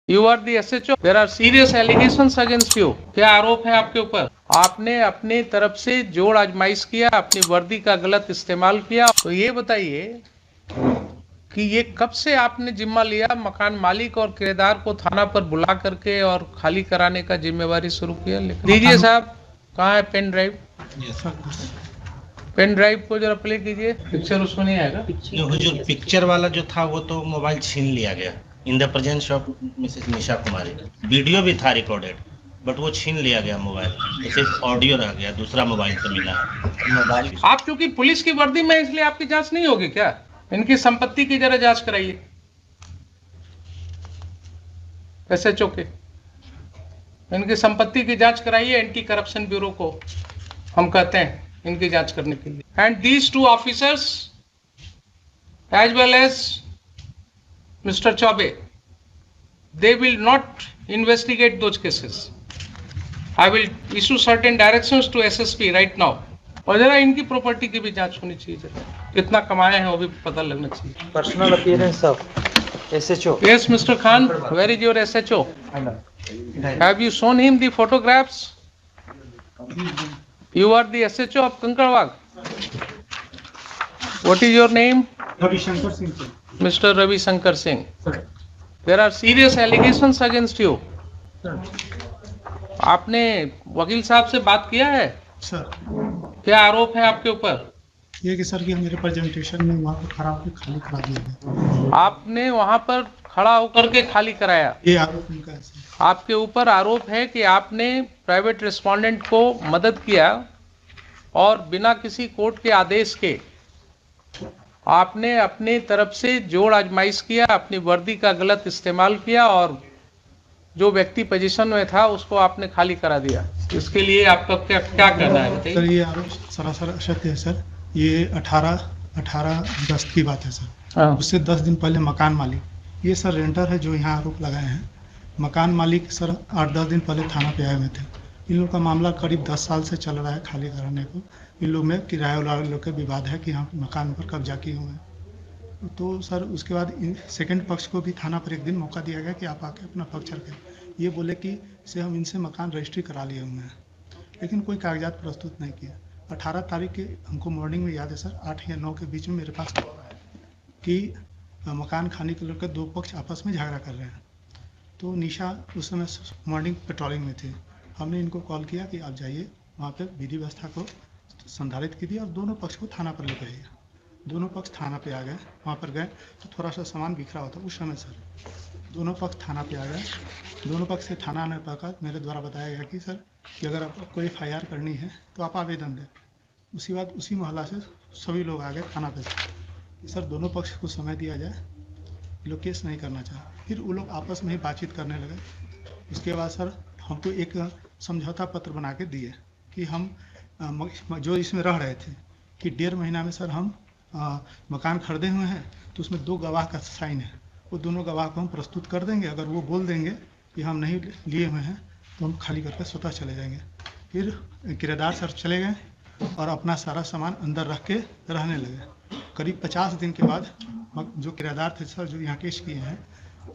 You are the SHO। There are serious allegations against you. क्या आरोप है आपके ऊपर? आपने अपने तरफ से जोड़ आजमाइश किया, अपनी वर्दी का गलत इस्तेमाल किया। तो ये बताइए कि ये कब से आपने जिम्मा लिया, मकान मालिक और किराएदार को थाना पर बुला करके और खाली कराने का जिम्मेवारी शुरू किया? दीजिए साहब, कहाँ है पेन ड्राइव? पेन ड्राइव को जरा प्ले कीजिए। पिक्चर उसमें नहीं आएगा। हुजूर, पिक्चर वाला जो था वो तो मोबाइल छीन लिया गया in the presence of Mrs Nisha Kumari. Video भी था रिकॉर्डेड, बट वो छीन लिया गया मोबाइल। तो सिर्फ ऑडियो रह गया, दूसरा मोबाइल से मिला है मोबाइल। आप चूंकि पुलिस की वर्दी में, इसलिए आपकी जांच नहीं होगी क्या? इनकी संपत्ति की जरा जांच कराइए SHO के। इनकी संपत्ति की जांच कराइए। एंटी करप्शन ब्यूरो को हम कहते हैं इनकी जांच करने के लिए। And these 2 officers as well as mister Choubey, they will not investigate those cases. I will issue certain directions to SSP right now. और जरा इनकी प्रॉपर्टी की भी जांच होनी चाहिए, जरा कितना कमाए हैं वो भी पता लगना चाहिए। Personal appearance of SHO. Yes, Mr. Khan, where is your SHO? Have you shown him the photographs? You are the SHO of Kankarwag. What is your name? Ravi Shankar Singh. Mr. Ravi Shankar Singh. There are serious allegations against you. आपने वकील साहब से बात किया है? Sir, क्या आरोप है आपके ऊपर? ये कि सर कि मेरे प्रेजेंटेशन में वहाँ पर खड़ा होकर खाली करा दिया गया। आपने वहां पर खड़ा होकर के खाली कराया? ये आरोप उनका है सर। आपके ऊपर आरोप है कि आपने प्राइवेट रिस्पोंडेंट को मदद किया और बिना किसी कोर्ट के आदेश के आपने अपने तरफ से जोड़ आजमाइश किया, अपनी वर्दी का गलत इस्तेमाल किया और जो व्यक्ति पोजीशन में था उसको आपने खाली करा दिया। इसके लिए आपका क्या कहना है सर, बताइए। ये आरोप सरासर असत्य है सर। ये 18 अगस्त की बात है सर। हाँ। उससे 10 दिन पहले मकान मालिक, ये सर रेंटर है जो यहाँ आरोप लगाए हैं। मकान मालिक सर 8-10 दिन पहले थाना पे आए हुए थे। इन लोग का मामला करीब 10 साल से चल रहा है खाली कराने को। इन लोग में किराए वाले लोग का विवाद है कि हम मकान पर कब्जा किए हुए हैं। तो सर उसके बाद सेकंड पक्ष को भी थाना पर एक दिन मौका दिया गया कि आप आके अपना पक्ष रखें। ये बोले कि से हम इनसे मकान रजिस्ट्री करा लिए हुए हैं, लेकिन कोई कागजात प्रस्तुत नहीं किया। 18 तारीख के हमको मॉर्निंग में याद है सर, 8 या 9 के बीच में मेरे पास कि मकान खाने के लेकर 2 पक्ष आपस में झगड़ा कर रहे हैं। तो निशा उस समय मॉर्निंग पेट्रोलिंग में थे। हमने इनको कॉल किया कि आप जाइए वहाँ पे विधि व्यवस्था को संधारित कीजिए और दोनों पक्ष को थाना पर लेकर आइए। दोनों पक्ष थाना पे आ गए। वहाँ पर गए तो थोड़ा सा सामान बिखरा होता उस समय सर। दोनों पक्ष थाना पे आ गए। दोनों पक्ष से थाना आने पर मेरे द्वारा बताया गया कि सर कि अगर आपको FIR करनी है तो आप आवेदन दें। उसी बाद उसी मोहल्ला से सभी लोग आ गए थाना पे कि सर दोनों पक्ष को समय दिया जाए, लोग केस नहीं करना चाहे। फिर वो लोग आपस में ही बातचीत करने लगे। उसके बाद सर हमको एक समझौता पत्र बना के दिए कि हम जो इसमें रह रहे थे कि 1.5 महीना में सर हम मकान खरीदे हुए हैं, तो उसमें 2 गवाह का साइन है। वो दोनों गवाह को हम प्रस्तुत कर देंगे। अगर वो बोल देंगे कि हम नहीं लिए हुए हैं तो हम खाली करके स्वतः चले जाएंगे। फिर किराएदार सर चले गए और अपना सारा सामान अंदर रख के रहने लगे। करीब 50 दिन के बाद जो किराएदार थे सर जो यहाँ केस किए हैं,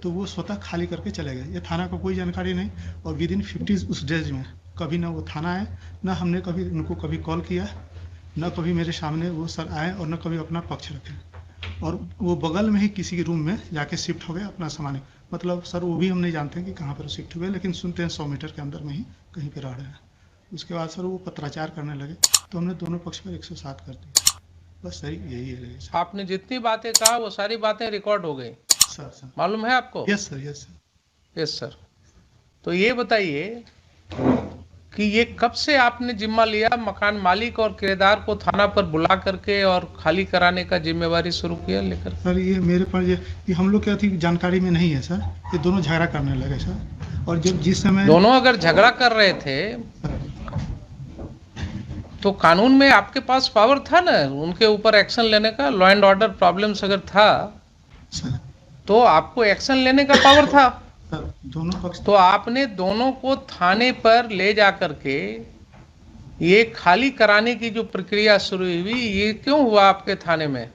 तो वो स्वतः खाली करके चले गए। ये थाना को कोई जानकारी नहीं और विदिन 50 उस डेज में कभी ना वो थाना आए, ना हमने कभी उनको कभी कॉल किया, न कभी मेरे सामने वो सर आए और न कभी अपना पक्ष रखे। और वो बगल में ही किसी रूम में जाके शिफ्ट हो गए अपना सामान। मतलब सर वो भी हम नहीं जानते हैं कि कहाँ पर शिफ्ट हुए, लेकिन सुनते हैं 100 मीटर के अंदर में ही कहीं पर रह रहे हैं। उसके बाद सर वो पत्राचार करने लगे तो हमने दोनों पक्ष पर 107 कर दिया। बस सही यही है। आपने जितनी बातें कहा वो सारी बातें रिकॉर्ड हो गई सर मालूम है आपको? Yes sir, yes sir. Yes sir. तो ये बताइए कि ये कब से आपने जिम्मा लिया, मकान मालिक और किराएदार को थाना पर बुला करके और खाली कराने का जिम्मेवारी शुरू किया लेकर? सर ये मेरे पास ये हम लोग क्या थी जानकारी में नहीं है सर। ये दोनों झगड़ा करने लगे सर। और जब जिस समय दोनों अगर झगड़ा कर रहे थे तो कानून में आपके पास पावर था ना उनके ऊपर एक्शन लेने का। लॉ एंड ऑर्डर प्रॉब्लम्स अगर था सर तो आपको एक्शन लेने का पावर था। दोनों पक्ष तो आपने दोनों को थाने पर ले जा करके ये खाली कराने की जो प्रक्रिया शुरू हुई, ये क्यों हुआ आपके थाने में?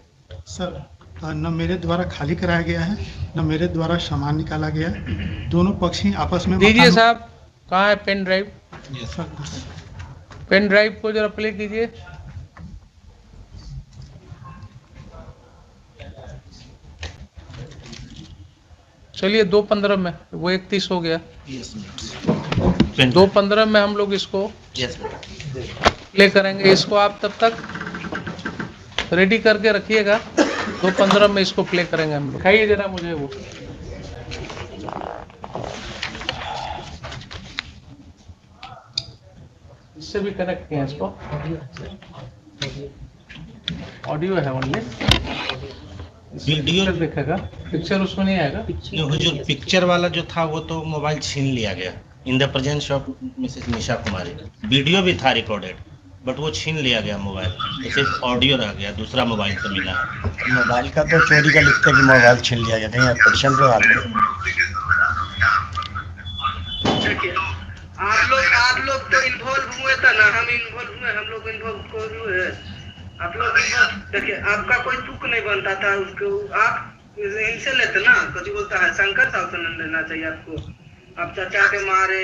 सर न मेरे द्वारा खाली कराया गया है, न मेरे द्वारा सामान निकाला गया है। दोनों पक्ष ही आपस में दीजिए साहब, कहाँ है pen drive? Sir, pen drive को जरा प्ले कीजिए। चलिए 2:15 में, वो 31 हो गया। 2:15 में हम लोग इसको प्ले करेंगे। इसको आप तब तक रेडी करके रखिएगा, 2:15 में इसको प्ले करेंगे हम लोग। खाइए जरा मुझे वो। इससे भी कनेक्ट किया इसको, ऑडियो है ओनली, वीडियो दिखेगा, पिक्चर उसमें नहीं आएगा। जो पिक्चर वाला जो था वो तो मोबाइल छीन लिया गया in the presence of Mrs Nisha Kumari. Video भी था रिकॉर्डेड, बट वो छीन लिया गया मोबाइल, तो सिर्फ ऑडियो रह गया, दूसरा मोबाइल से मिला। मोबाइल का तो चोरी का लिखते कि मोबाइल छीन लिया गया, कहीं एप्लीकेशन पे डाल आप लोग तो इन्वॉल्व हुए था ना, हम इन्वॉल्व हुए, हम लोग इन्वॉल्व हुए। आप लोग देखिए, आपका कोई तुक नहीं बनता था उसको, आप इनसे लेते ना, कभी बोलता है शंकर साहब से लेना चाहिए आपको। आप चाचा के मारे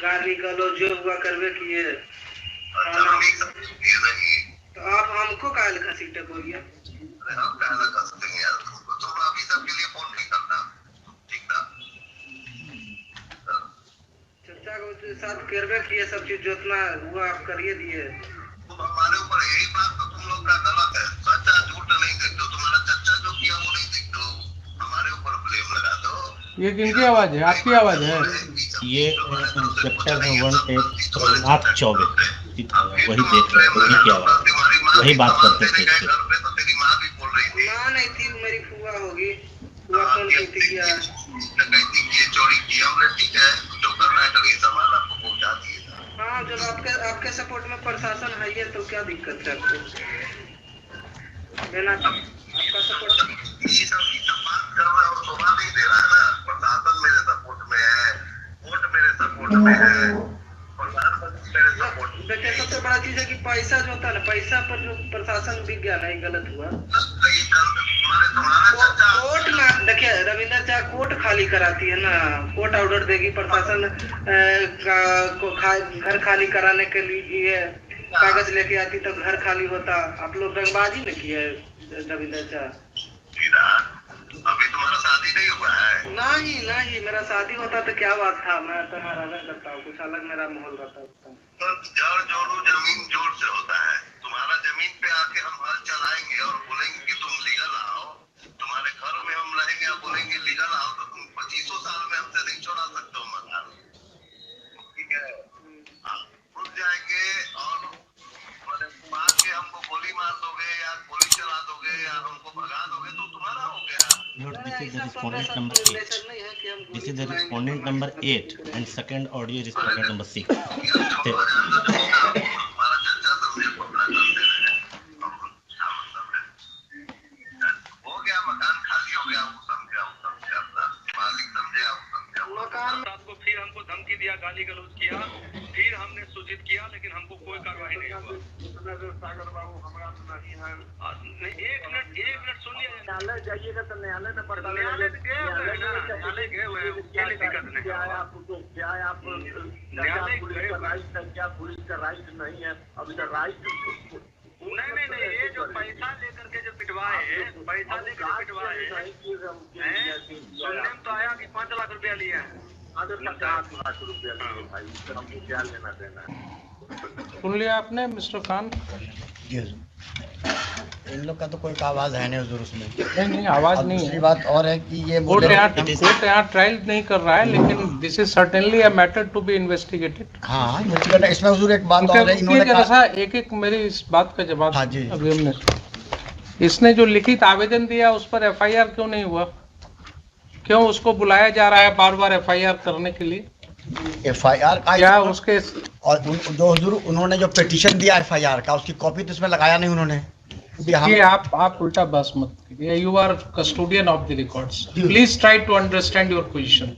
गाली गलौज जो हुआ करवे किए, तो आप हमको काहे घसीटे बोलिए? चाचा के साथ करवे किए, सब चीज जितना हुआ आप करिए दिए। हमारे ऊपर यही बात तो तुम लोग का गलत है। सच्चा झूठ नहीं देखते हो, तुम्हारा चच्चा जो किया वो नहीं देखते हो, हमारे ऊपर ब्लेम लगा दो। ये किनकी आवाज है? आपकी आवाज है? ये इंस्पेक्टर है 184 वही देख रहे, वही की आवाज, वही बात करते थे। तेरी माँ भी बोल रही थी, माँ नहीं थी, मेरी फुआ होगी, फुआ फोन करती किया, डकैती की, चोरी की, हमने ठीक है जो करना है करिए, सामान आपको पहुंचा दिए। हाँ, जब आपके सपोर्ट में प्रशासन है ये, तो क्या दिक्कत है आपको लेना? आपका सपोर्ट ये सब बात कर रहा है और शोभा नहीं दे रहा है ना। प्रशासन मेरे सपोर्ट में है, कोर्ट मेरे सपोर्ट में है, प्रधानमंत्री मेरे सपोर्ट में। देखिए, सबसे बड़ा चीज है कि पैसा जो होता है ना, पैसा पर जो प्रशासन बिक गया नहीं, गलत हुआ। कोर्ट में देखिए, रविंदर चाहे कोर्ट खाली कराती है ना, कोर्ट ऑर्डर देगी, प्रशासन घर खाली कराने के लिए कागज लेके आती तो घर खाली होता। आप लोग रंगबाजी में किए रविंदर चाह। अभी तुम्हारा शादी नहीं हुआ है? नहीं, मेरा शादी होता तो क्या बात था, मैं तो रहना करता हूँ, कुछ अलग मेरा माहौल रहता। तो जड़ जोड़ो जमीन जोड़ से होता है। तुम्हारा जमीन पे आके हम हल चलाएंगे और बोलेंगे कि तुम लीगल आओ, तुम्हारे घर में हम रहेंगे और बोलेंगे लीगल आओ, तो तुम 25 साल में हमसे नहीं छोड़ा सकते हो मकान, ठीक है? आप रुक जाएंगे और मार के हमको गोली मार दोगे या गोली चला दोगे या हमको भगा दोगे, तो तुम्हारा हो गया। This is the respondent number 8. This is the respondent number 8 and second audio is respondent number 6. हमारा चर्चा समझे पकड़ा करते रहे, हो गया, मकान खाली हो गया, वो समझे अपना मालिक समझे, मकान आपको फिर हमको धमकी दिया, गाली गलौज किया, फिर हमने सूचित किया, लेकिन हमको कोई कार्रवाई नहीं हुआ। सागर बाबू हमारा तो नहीं है। नहीं, एक मिनट सुनिए। न्यायालय जाइएगा तो न्यायालय में पड़ता है। न्यायालय गए हुए हैं ना, न्यायालय गए हुए हैं, क्या दिक्कत नहीं। क्या आप पुलिस का राइट है, क्या पुलिस का राइट नहीं है? अभी तक राइट नहीं, ये जो पैसा लेकर के जो पिटवाए, पैसा लेकर पिटवाए, सुनने में तो आया कि 5 लाख रुपया लिए हैं। 5 लाख रुपया लिए भाई, हमको क्या लेना देना है? सुन लिया आपने मिस्टर खान? इन लोग का तो कोई आवाज है नहीं हुजूर उसमें। नहीं, आवाज और नहीं दूसरी है। बात और है कि ये कोर्ट यहाँ ट्रायल नहीं कर रहा है, लेकिन this is certainly a matter to be investigated. हाँ, इन्वेस्टिगेट इसमें हुजूर एक बात और है, इन्होंने जरा कहा, सा एक मेरी इस बात का जवाब। हाँ जी। अभी हमने इसने जो लिखित आवेदन दिया उस पर एफआईआर क्यों नहीं हुआ? क्यों उसको बुलाया जा रहा है बार बार एफआईआर करने के लिए? FIR का क्या उसके और जो हुजूर उन्होंने जो पिटीशन दिया FIR का, उसकी कॉपी तो इसमें लगाया नहीं उन्होंने। ये आप उल्टा बस मत कीजिए। You are custodian of the records, please try to understand your position.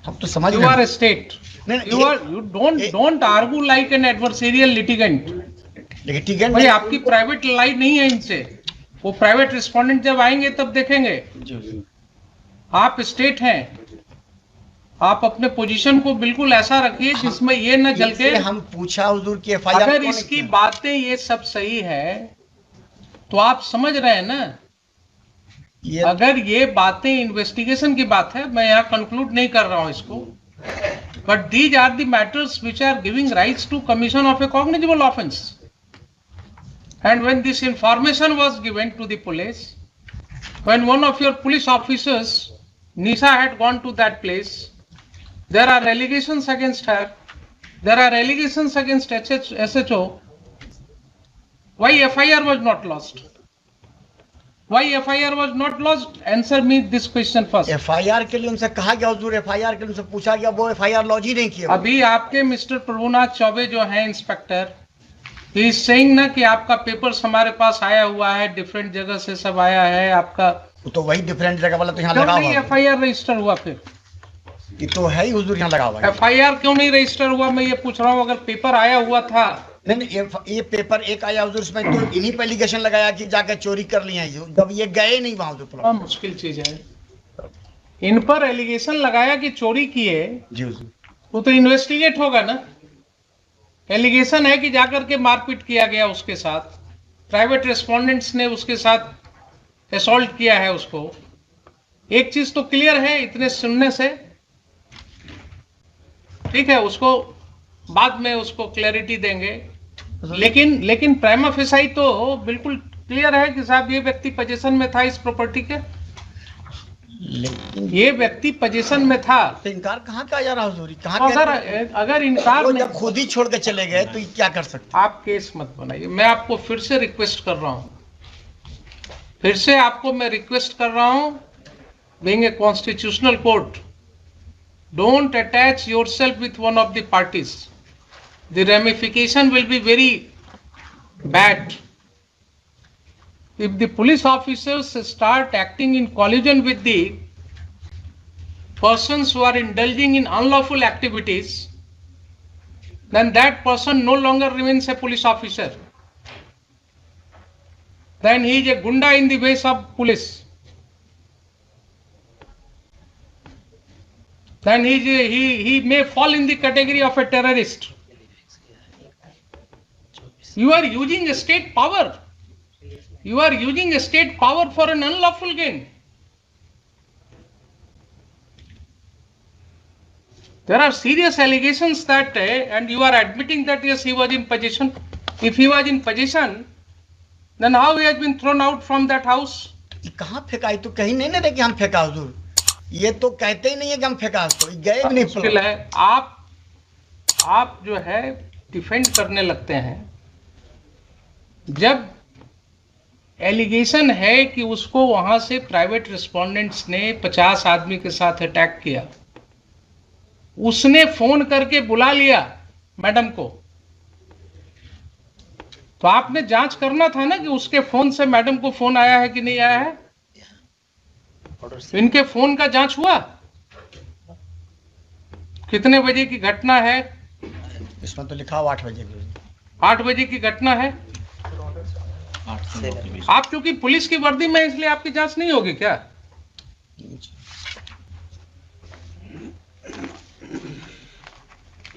हम तो समझ यू आर ए स्टेट, नहीं, you don't argue like an adversarial litigant। Litigant भाई आपकी प्राइवेट लाइफ नहीं है इनसे। वो प्राइवेट रिस्पोंडेंट जब आएंगे तब देखेंगे। आप स्टेट हैं, आप अपने पोजीशन को बिल्कुल ऐसा रखिए जिसमें ये न जल के। हम पूछा हुजूर की एफआईआर अगर इसकी बातें ये सब सही है तो आप समझ रहे हैं ना, अगर ये बातें इन्वेस्टिगेशन की बात है, मैं यहाँ कंक्लूड नहीं कर रहा हूँ इसको, but these are the matters which are giving rights to commission of a cognizable offence. And when this information was given to the police, when one of your police officers, Nisha, had gone to that place, there are allegations against her, there are allegations against SHO. Why FIR was not lodged? Why FIR was not lodged? Answer me this question first. FIR के लिए उनसे कहा गया हुजूर, FIR के लिए उनसे पूछा गया, वो एफआईआर लॉन्च ही नहीं किया। अभी आपके मिस्टर प्रभुनाथ चौबे जो हैं इंस्पेक्टर, ही इज सेइंग ना कि आपका पेपर्स हमारे पास आया हुआ है, डिफरेंट जगह से सब आया है आपका, तो वही डिफरेंट जगह वाला तो यहाँ लगा हुआ है। एफआईआर रजिस्टर हुआ? फिर ये तो है ही हुजूर, यहाँ लगा हुआ है। एफआईआर क्यों नहीं रजिस्टर हुआ, मैं ये पूछ रहा हूँ। अगर पेपर आया हुआ था, नहीं ये पेपर एक आया हुजूर, इसमें तो इन्हीं पे एलिगेशन लगाया कि जाकर चोरी कर लिया है, जब ये गए नहीं वहां हुजूर। बड़ा मुश्किल चीज है। इन पर एलिगेशन लगाया कि चोरी किए, जी हुजूर, वो तो इन्वेस्टिगेट होगा ना। एलिगेशन है कि जाकर के मारपीट किया गया उसके साथ, प्राइवेट रेस्पोंडेंट्स ने उसके साथ असॉल्ट किया है उसको। एक चीज तो क्लियर है इतने सुनने से, ठीक है, उसको बाद में उसको क्लैरिटी देंगे, लेकिन प्राइमा फेसाई तो बिल्कुल क्लियर है कि साहब ये व्यक्ति पोजीशन में था इस प्रॉपर्टी के, ये व्यक्ति पोजीशन में था। तो इनकार कहाँ का जा रहा हुजूर, कहाँ अगर इनकार जब खुद ही छोड़ के चले गए तो ये क्या कर सकते? आप केस मत बनाइए। मैं आपको फिर से रिक्वेस्ट कर रहा हूं, फिर से आपको मैं रिक्वेस्ट कर रहा हूं, being a constitutional court, don't attach yourself with one of the parties. The ramification will be very bad if the police officers start acting in collusion with the persons who are indulging in unlawful activities, then that person no longer remains a police officer. Then he is a gunda in the ways of police. Then he may fall in the category of a terrorist. You are using a state power. You are using a state power for an unlawful gain. There are serious allegations that, and you are admitting that yes, he was in possession. If he was in possession, then how he has been thrown out from that house? कहाँ फेंका? ये तो कहीं नहीं ना कि हम फेंका हुजूर, ये तो कहते ही नहीं है कि हम फेंका, तो गए भी नहीं। मुश्किल है। आप जो है डिफेंड करने लगते हैं, जब एलिगेशन है कि उसको वहां से प्राइवेट रिस्पोंडेंट्स ने 50 आदमी के साथ अटैक किया, उसने फोन करके बुला लिया मैडम को, तो आपने जांच करना था ना कि उसके फोन से मैडम को फोन आया है कि नहीं आया है। इनके फोन का जांच हुआ? कितने बजे की घटना है? इसमें तो लिखा हुआ 8 बजे। 8 बजे की घटना है। आप क्योंकि पुलिस की वर्दी में, इसलिए आपकी जांच नहीं होगी क्या?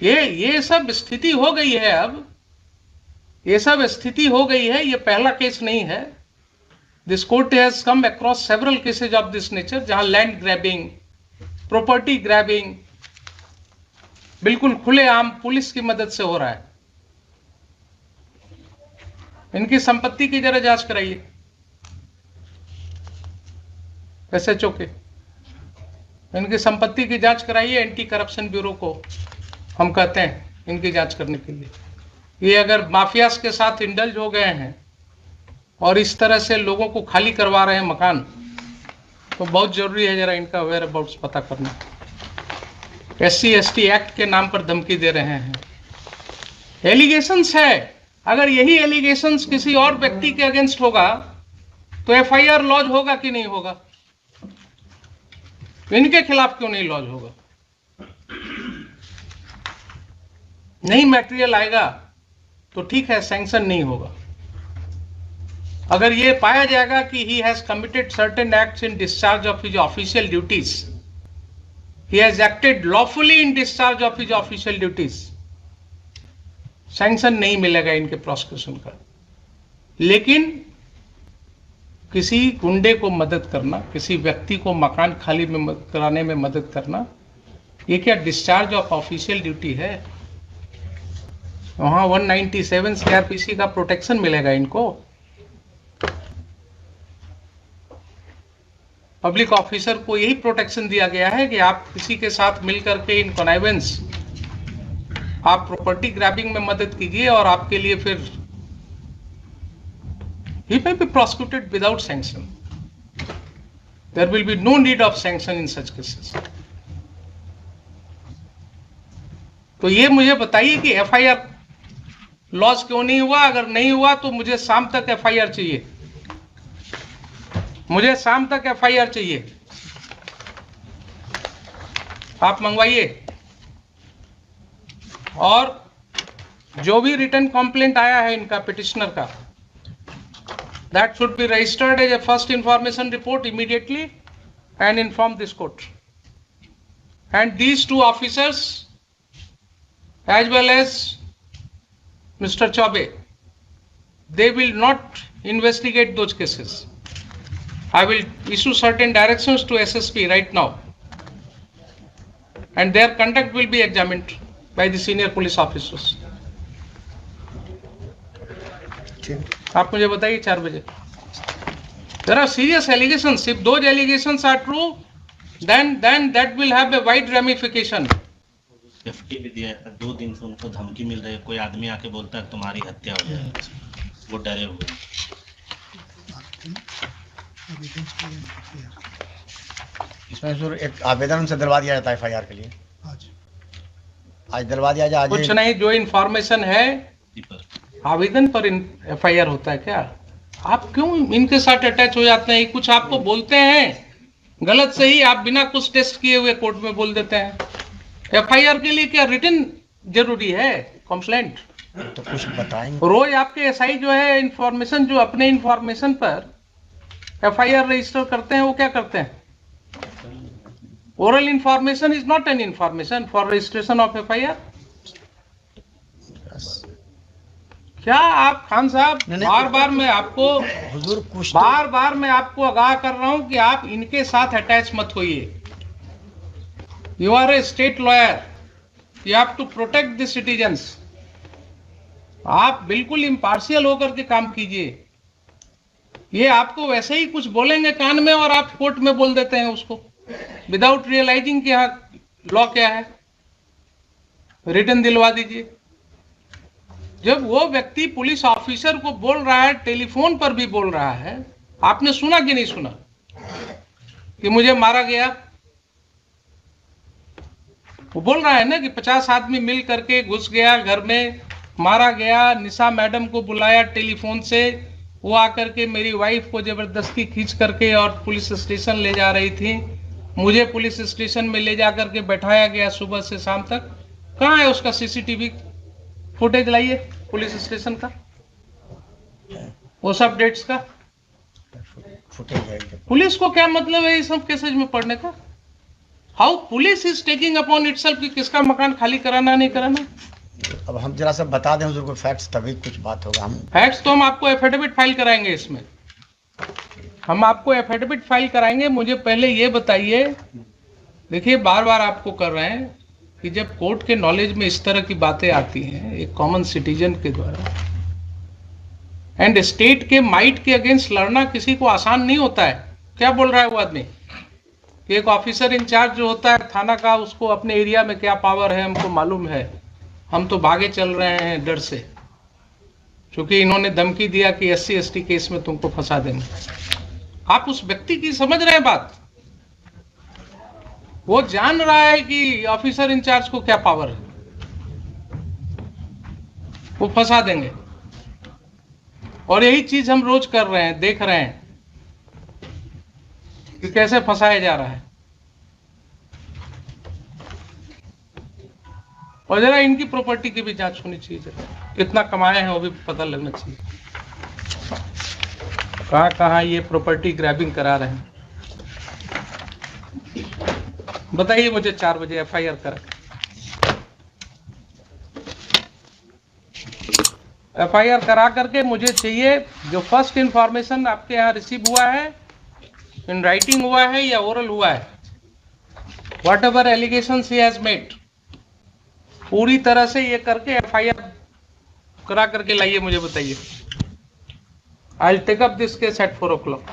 ये सब स्थिति हो गई है। अब ये सब स्थिति हो गई है। ये पहला केस नहीं है। This court has come across several cases of this nature, जहां लैंड ग्रैबिंग, प्रॉपर्टी ग्रैबिंग बिल्कुल खुलेआम पुलिस की मदद से हो रहा है। इनकी संपत्ति की जरा जांच कराइए, SHO के। इनकी संपत्ति की जांच कराइए। एंटी करप्शन ब्यूरो को हम कहते हैं इनकी जांच करने के लिए। ये अगर माफियाज के साथ इंडल्ज हो गए हैं और इस तरह से लोगों को खाली करवा रहे हैं मकान, तो बहुत जरूरी है जरा इनका वेयर अबाउट्स पता करना। SC/ST एक्ट के नाम पर धमकी दे रहे हैं। एलिगेशंस है, अगर यही एलिगेशंस किसी और व्यक्ति के अगेंस्ट होगा तो FIR लॉज होगा कि नहीं होगा? इनके खिलाफ क्यों नहीं लॉज होगा? नहीं मटेरियल आएगा तो ठीक है, सैंक्शन नहीं होगा। अगर ये पाया जाएगा कि he has committed certain acts in discharge of his official duties, he has acted lawfully in discharge of his official duties, sanction नहीं मिलेगा इनके प्रोसिक्यूशन का। लेकिन किसी गुंडे को मदद करना, किसी व्यक्ति को मकान खाली में कराने में मदद करना, ये क्या डिस्चार्ज ऑफ ऑफिशियल ड्यूटी है? वहां 197 सीआरपीसी का प्रोटेक्शन मिलेगा इनको। पब्लिक ऑफिसर को यही प्रोटेक्शन दिया गया है कि आप किसी के साथ मिलकर के इन कॉनाइवेंस आप प्रॉपर्टी ग्रैबिंग में मदद कीजिए और आपके लिए फिर he may be prosecuted without sanction. There will be no need of sanction in such cases. तो ये मुझे बताइए कि एफआईआर लॉस क्यों नहीं हुआ? अगर नहीं हुआ तो मुझे शाम तक एफआईआर चाहिए, मुझे शाम तक एफआईआर चाहिए। आप मंगवाइए। और जो भी रिटर्न कंप्लेंट आया है इनका पिटिशनर का, that should be registered as a first information report immediately and inform this court. And these two officers as well as Mr. Chaube, they will not investigate those cases. I will issue certain directions to SSP right now, and their conduct will be examined by the senior police officers. आप मुझे बताइए 4 बजे। There are serious allegations. If those allegations are true, then that will have a wide ramification. Safety भी दिया है। 2 दिन से उनको धमकी मिल रही है, कोई आदमी आके बोलता है तुम्हारी हत्या हो जाएगी, वो डरे हुए। इसमें जरूर एक आवेदन उनसे दिलवा दिया जाता है एफआईआर के लिए। आज दिलवा दिया जाए। कुछ नहीं, जो इंफॉर्मेशन है आवेदन पर एफआईआर होता है क्या? आप क्यों इनके साथ अटैच हो जाते हैं? कुछ आपको बोलते हैं गलत सही, आप बिना कुछ टेस्ट किए हुए कोर्ट में बोल देते हैं। एफआईआर के लिए क्या रिटन जरूरी है? कंप्लेंट तो कुछ बताएंगे। रोज आपके एसआई जो है इंफॉर्मेशन, जो अपने इंफॉर्मेशन पर एफआईआर रजिस्टर करते हैं, वो क्या करते हैं? Oral information is not an information for registration of FIR. क्या आप खान साहब, बार बार मैं आपको आगाह कर रहा हूं कि आप इनके साथ अटैच मत होइए। You are a state lawyer, you have to protect the citizens. आप बिल्कुल इम्पार्शियल होकर के काम कीजिए। ये आपको वैसे ही कुछ बोलेंगे कान में और आप कोर्ट में बोल देते हैं उसको, विदाउट रियलाइजिंग कि हाँ लॉ क्या है। रिटर्न दिलवा दीजिए। जब वो व्यक्ति पुलिस ऑफिसर को बोल रहा है, टेलीफोन पर भी बोल रहा है, आपने सुना कि नहीं सुना कि मुझे मारा गया? वो बोल रहा है ना कि 50 आदमी मिल करके घुस गया घर में, मारा गया। निशा मैडम को बुलाया टेलीफोन से, वो आकर के मेरी वाइफ को जबरदस्ती खींच करके और पुलिस स्टेशन ले जा रही थी। मुझे पुलिस स्टेशन में ले जा करके बैठाया गया सुबह से शाम तक। कहाँ है उसका सीसीटीवी फुटेज? लाइए पुलिस स्टेशन का, वो सब डेट्स का फुटेज। पुलिस को क्या मतलब है इस सब केसेज में पढ़ने का? How police is taking upon itself कि किसका मकान खाली कराना नहीं कराना। अब हम जरा सा बता दें हुजूर को फैक्ट्स, तभी कुछ बात होगा। हम फैक्ट्स तो हम आपको एफिडेविट फाइल कराएंगे। इसमें हम आपको एफिडेविट फाइल कराएंगे। मुझे पहले ये बताइए, देखिए बार बार आपको कर रहे हैं कि जब कोर्ट के नॉलेज में इस तरह की बातें आती हैं एक कॉमन सिटीजन के द्वारा, एंड स्टेट के माइट के अगेंस्ट लड़ना किसी को आसान नहीं होता है। क्या बोल रहा है वो आदमी कि एक ऑफिसर इंचार्ज जो होता है थाना का, उसको अपने एरिया में क्या पावर है हमको मालूम है, हम तो भागे चल रहे हैं डर से, क्योंकि इन्होंने धमकी दिया कि SC ST केस में तुमको फंसा देंगे। आप उस व्यक्ति की समझ रहे हैं बात? वो जान रहा है कि ऑफिसर इंचार्ज को क्या पावर है, वो फंसा देंगे। और यही चीज हम रोज कर रहे हैं, देख रहे हैं कि कैसे फंसाया जा रहा है। और जरा इनकी प्रॉपर्टी की भी जांच होनी चाहिए, जरा कितना कमाए हैं वो भी पता लगना चाहिए। कहाँ कहाँ ये प्रॉपर्टी ग्रैबिंग करा रहे हैं, बताइए मुझे 4 बजे FIR करा। FIR करा करके मुझे चाहिए जो फर्स्ट इंफॉर्मेशन आपके यहाँ रिसीव हुआ है, इन राइटिंग हुआ है या ओरल हुआ है, what ever allegations he has made, पूरी तरह से ये करके FIR करा करके लाइए, मुझे बताइए। I will take up this case at 4 o'clock।